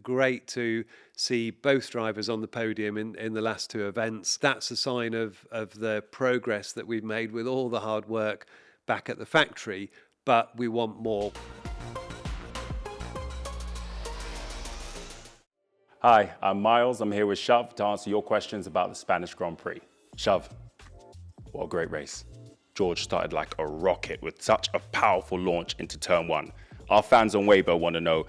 Great to see both drivers on the podium in the last two events. That's a sign of the progress that we've made with all the hard work back at the factory, but we want more. Hi, I'm Miles. I'm here with Shav to answer your questions about the Spanish Grand Prix. Shav, what a great race. George started like a rocket with such a powerful launch into turn one. Our fans on Weibo want to know,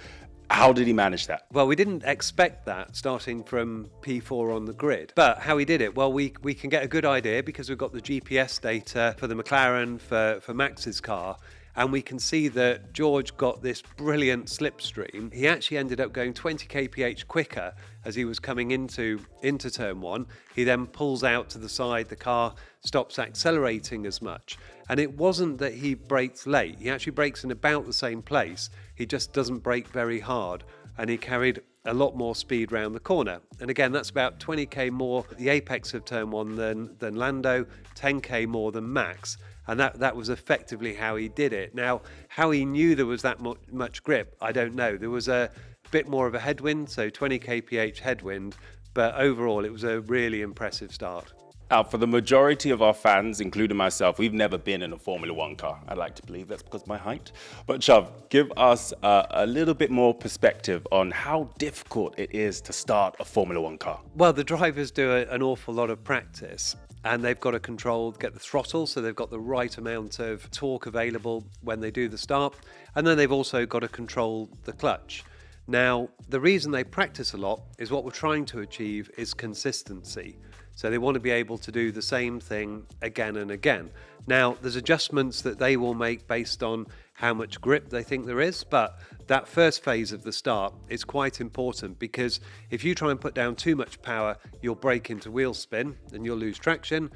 how did he manage that? Well, we didn't expect that starting from P4 on the grid, but how he did it, well, we can get a good idea because we've got the GPS data for the McLaren, for Max's car, and we can see that George got this brilliant slipstream. He actually ended up going 20 kph quicker as he was coming into turn one. He then pulls out to the side, the car stops accelerating as much. And it wasn't that he brakes late. He actually brakes in about the same place. He just doesn't brake very hard. And he carried a lot more speed round the corner. And again, that's about 20k more at the apex of turn one than Lando, 10k more than Max. And that was effectively how he did it. Now, how he knew there was that much grip, I don't know. There was a bit more of a headwind, so 20 kph headwind, but overall it was a really impressive start. Now, for the majority of our fans, including myself, we've never been in a Formula One car. I like to believe that's because of my height. But Shav, give us a little bit more perspective on how difficult it is to start a Formula One car. Well, the drivers do an awful lot of practice. And they've got to get the throttle, so they've got the right amount of torque available when they do the start. And then they've also got to control the clutch. Now, the reason they practice a lot is what we're trying to achieve is consistency. So they want to be able to do the same thing again and again. Now, there's adjustments that they will make based on how much grip they think there is, but that first phase of the start is quite important because if you try and put down too much power, you'll break into wheel spin and you'll lose traction.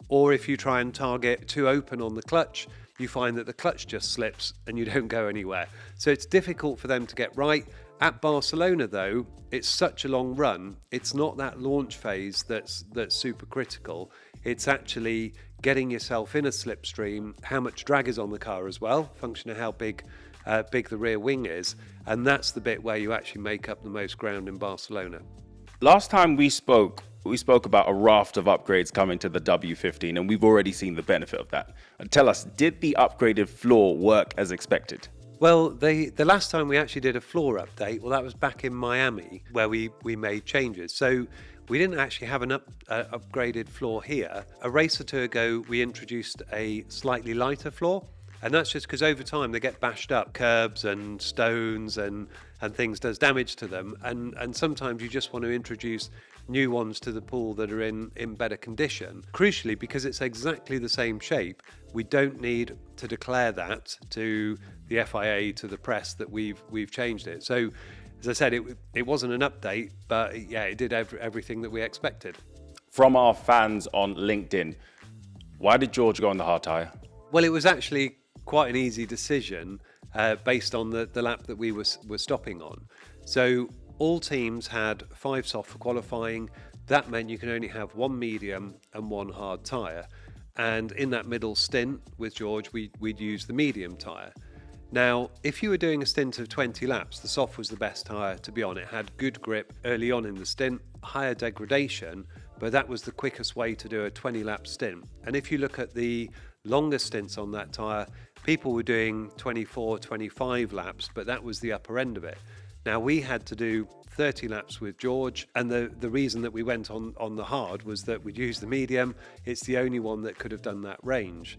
Or if you try and target too open on the clutch, you find that the clutch just slips and you don't go anywhere. So it's difficult for them to get right. At Barcelona, though, it's such a long run. It's not that launch phase that's super critical. It's actually getting yourself in a slipstream, how much drag is on the car as well, function of how big the rear wing is, and that's the bit where you actually make up the most ground in Barcelona. Last time we spoke about a raft of upgrades coming to the W15, and we've already seen the benefit of that. And tell us, did the upgraded floor work as expected? Well, the last time we actually did a floor update, well, that was back in Miami where we made changes. So we didn't actually have an upgraded floor here. A race or two ago, we introduced a slightly lighter floor. And that's just because over time they get bashed up. Curbs and stones and things does damage to them. And sometimes you just want to introduce new ones to the pool that are in better condition. Crucially, because it's exactly the same shape, we don't need to declare that to the FIA, to the press, that we've changed it. So, as I said, it wasn't an update, but yeah, it did everything that we expected. From our fans on LinkedIn, why did George go on the hard tyre? Well, it was actually quite an easy decision based on the lap that we were stopping on. So all teams had 5 soft for qualifying. That meant you can only have 1 medium and 1 hard tyre. And in that middle stint with George, we'd use the medium tyre. Now, if you were doing a stint of 20 laps, the soft was the best tyre to be on. It had good grip early on in the stint, higher degradation, but that was the quickest way to do a 20-lap stint. And if you look at the longer stints on that tyre, people were doing 24, 25 laps, but that was the upper end of it. Now, we had to do 30 laps with George, and the reason that we went on the hard was that we'd use the medium. It's the only one that could have done that range.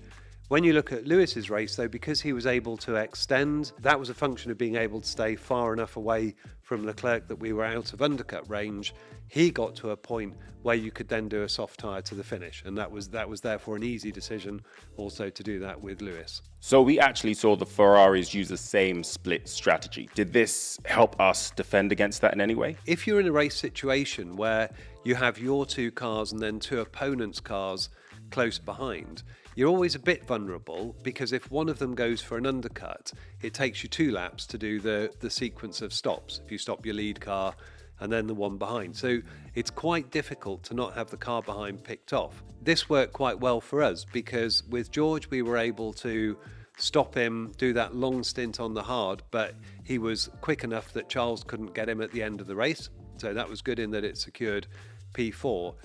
When you look at Lewis's race, though, because he was able to extend, that was a function of being able to stay far enough away from Leclerc that we were out of undercut range. He got to a point where you could then do a soft tyre to the finish, and that was therefore an easy decision also to do that with Lewis. So we actually saw the Ferraris use the same split strategy. Did this help us defend against that in any way? If you're in a race situation where you have your 2 cars and then 2 opponents' cars close behind, you're always a bit vulnerable because if one of them goes for an undercut, it takes you 2 laps to do the sequence of stops. If you stop your lead car and then the one behind. So it's quite difficult to not have the car behind picked off. This worked quite well for us because with George we were able to stop him, do that long stint on the hard, but he was quick enough that Charles couldn't get him at the end of the race. So that was good in that it secured P4.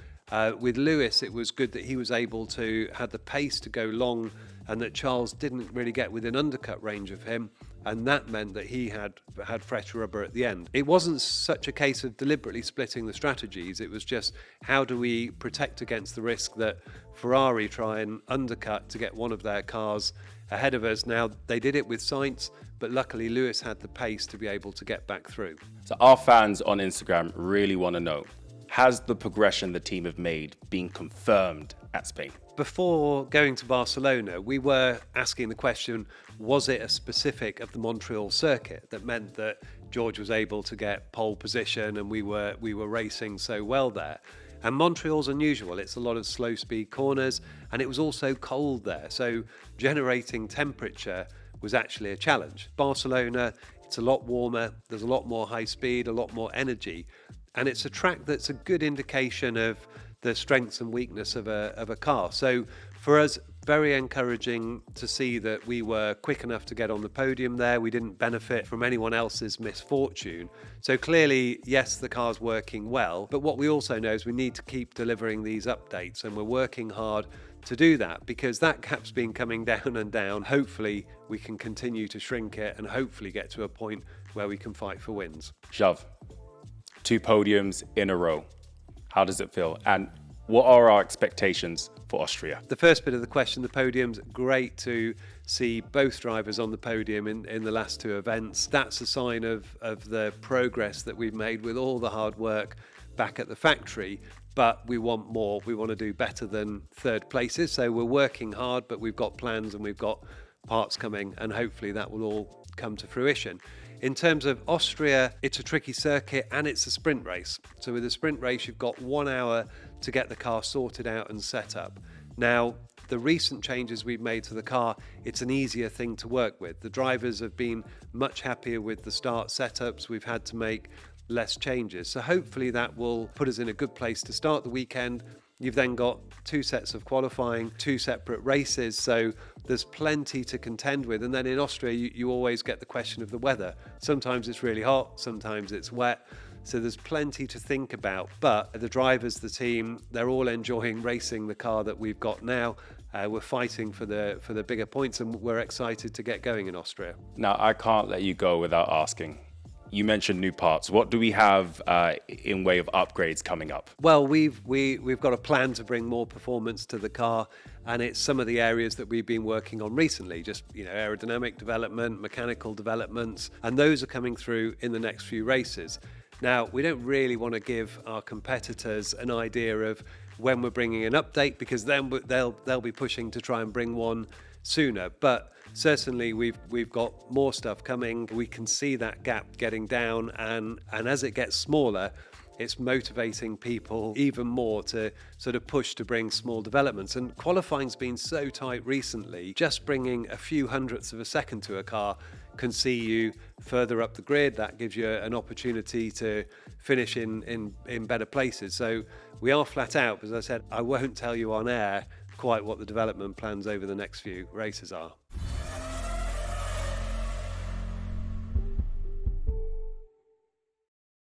With Lewis, it was good that he was able to have the pace to go long and that Charles didn't really get within undercut range of him. And that meant that he had fresh rubber at the end. It wasn't such a case of deliberately splitting the strategies. It was just how do we protect against the risk that Ferrari try and undercut to get one of their cars ahead of us. Now, they did it with Sainz, but luckily Lewis had the pace to be able to get back through. So our fans on Instagram really want to know, has the progression the team have made been confirmed at Spain? Before going to Barcelona, we were asking the question, was it a specific of the Montreal circuit that meant that George was able to get pole position and we were racing so well there? And Montreal's unusual. It's a lot of slow speed corners and it was also cold there. So generating temperature was actually a challenge. Barcelona, it's a lot warmer. There's a lot more high speed, a lot more energy. And it's a track that's a good indication of the strengths and weakness of a car. So for us, very encouraging to see that we were quick enough to get on the podium there. We didn't benefit from anyone else's misfortune. So clearly, yes, the car's working well. But what we also know is we need to keep delivering these updates, and we're working hard to do that because that gap's been coming down and down. Hopefully, we can continue to shrink it and hopefully get to a point where we can fight for wins. Xav, 2 podiums in a row. How does it feel? And what are our expectations for Austria? The first bit of the question, the podiums, great to see both drivers on the podium in the last 2 events. That's a sign of the progress that we've made with all the hard work back at the factory. But we want more. We want to do better than 3rd places. So we're working hard, but we've got plans and we've got parts coming, and hopefully that will all come to fruition. In terms of Austria, it's a tricky circuit and it's a sprint race. So with a sprint race, you've got 1 hour to get the car sorted out and set up. Now, the recent changes we've made to the car, it's an easier thing to work with. The drivers have been much happier with the start setups. We've had to make less changes. So hopefully that will put us in a good place to start the weekend. You've then got 2 sets of qualifying, 2 separate races, so there's plenty to contend with. And then in Austria, you always get the question of the weather. Sometimes it's really hot, sometimes it's wet, so there's plenty to think about. But the drivers, the team, they're all enjoying racing the car that we've got now. We're fighting for the bigger points, and we're excited to get going in Austria. Now, I can't let you go without asking. You mentioned new parts. What do we have in way of upgrades coming up? Well, we've got a plan to bring more performance to the car, and it's some of the areas that we've been working on recently. Just aerodynamic development, mechanical developments, and those are coming through in the next few races. Now, we don't really want to give our competitors an idea of when we're bringing an update because then they'll be pushing to try and bring one sooner, but certainly we've got more stuff coming. We can see that gap getting down, and as it gets smaller, it's motivating people even more to sort of push to bring small developments. And qualifying's been so tight recently, just bringing a few hundredths of a second to a car can see you further up the grid. That gives you an opportunity to finish in better places. So we are flat out, but as I said, I won't tell you on air quite what the development plans over the next few races are.